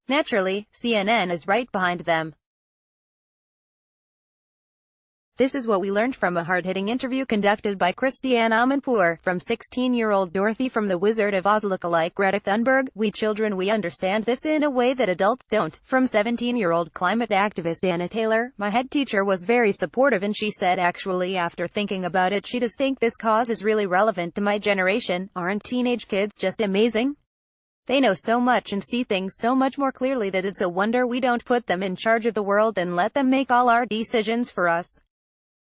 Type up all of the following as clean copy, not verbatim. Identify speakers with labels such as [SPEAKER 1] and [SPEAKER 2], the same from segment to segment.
[SPEAKER 1] Naturally, CNN is right behind them. This is what we learned from a hard-hitting interview conducted by Christiane Amanpour, from 16-year-old Dorothy from the Wizard of Oz lookalike Greta Thunberg. We children, we understand this in a way that adults don't. From 17-year-old climate activist Anna Taylor, my head teacher was very supportive, and she said actually after thinking about it she does think this cause is really relevant to my generation. Aren't teenage kids just amazing? They know so much and see things so much more clearly that it's a wonder we don't put them in charge of the world and let them make all our decisions for us.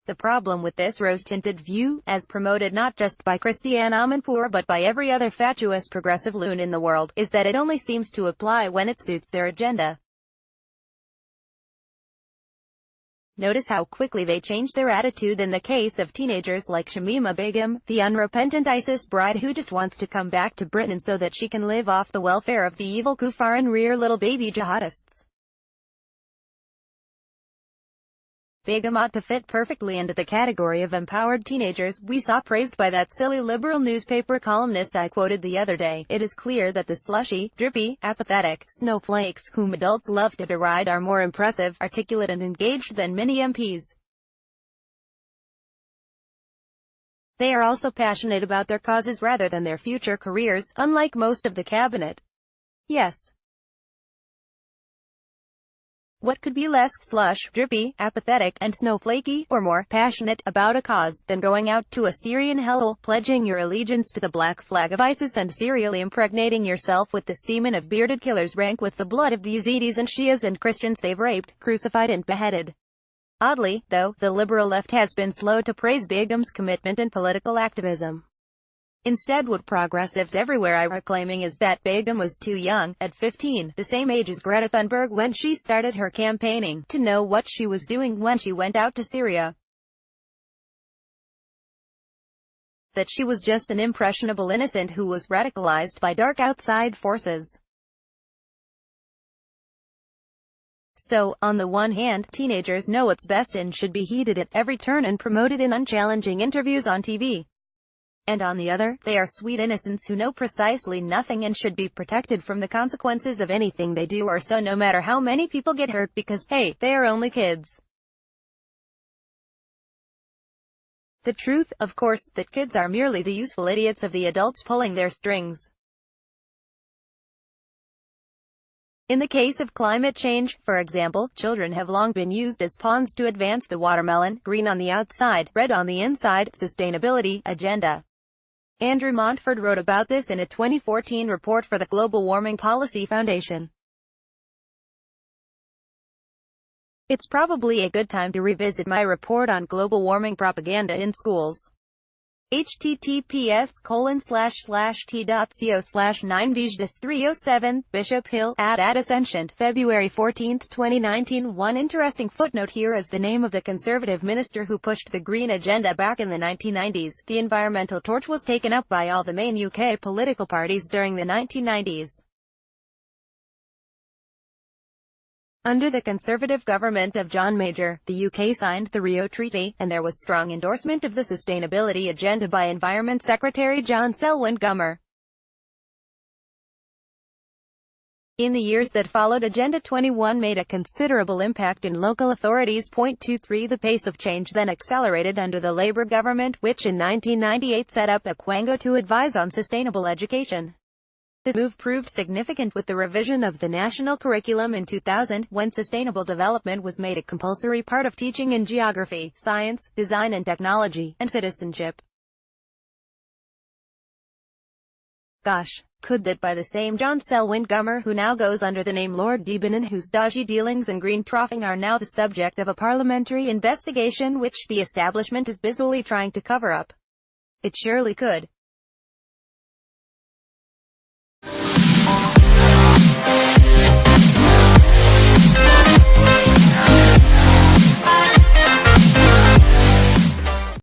[SPEAKER 1] The problem with this rose-tinted view, as promoted not just by Christiane Amanpour but by every other fatuous progressive loon in the world, is that it only seems to apply when it suits their agenda. Notice how quickly they change their attitude in the case of teenagers like Shamima Begum, the unrepentant ISIS bride who just wants to come back to Britain so that she can live off the welfare of the evil kuffar and rear little baby jihadists. Begum ought to fit perfectly into the category of empowered teenagers we saw praised by that silly liberal newspaper columnist I quoted the other day. It is clear that the slushy, drippy, apathetic snowflakes whom adults love to deride are more impressive, articulate and engaged than many MPs. They are also passionate about their causes rather than their future careers, unlike most of the cabinet. Yes. What could be less slush, drippy, apathetic, and snowflakey, or more passionate, about a cause, than going out to a Syrian hellhole, pledging your allegiance to the black flag of ISIS and serially impregnating yourself with the semen of bearded killers rank with the blood of the Yazidis and Shias and Christians they've raped, crucified and beheaded? Oddly, though, the liberal left has been slow to praise Begum's commitment and political activism. Instead, what progressives everywhere are claiming is that Begum was too young, at 15, the same age as Greta Thunberg when she started her campaigning, to know what she was doing when she went out to Syria. That she was just an impressionable innocent who was radicalized by dark outside forces. So, on the one hand, teenagers know what's best and should be heeded at every turn and promoted in unchallenging interviews on TV. And on the other, they are sweet innocents who know precisely nothing and should be protected from the consequences of anything they do or so, no matter how many people get hurt, because, hey, they are only kids. The truth, of course, that kids are merely the useful idiots of the adults pulling their strings. In the case of climate change, for example, children have long been used as pawns to advance the watermelon, green on the outside, red on the inside, sustainability agenda. Andrew Montford wrote about this in a 2014 report for the Global Warming Policy Foundation. It's probably a good time to revisit my report on global warming propaganda in schools. https://t.co/9vjdes307, Bishop Hill, ad Ascension, February 14, 2019. One interesting footnote here is the name of the conservative minister who pushed the green agenda back in the 1990s. The environmental torch was taken up by all the main UK political parties during the 1990s. Under the Conservative government of John Major, the UK signed the Rio Treaty, and there was strong endorsement of the sustainability agenda by Environment Secretary John Selwyn Gummer. In the years that followed, Agenda 21 made a considerable impact in local authorities. 23 The pace of change then accelerated under the Labour government, which in 1998 set up a Quango to advise on sustainable education. This move proved significant with the revision of the national curriculum in 2000, when sustainable development was made a compulsory part of teaching in geography, science, design and technology, and citizenship. Gosh, could that by the same John Selwyn Gummer who now goes under the name Lord Deben and whose dodgy dealings in green troughing are now the subject of a parliamentary investigation which the establishment is busily trying to cover up? It surely could.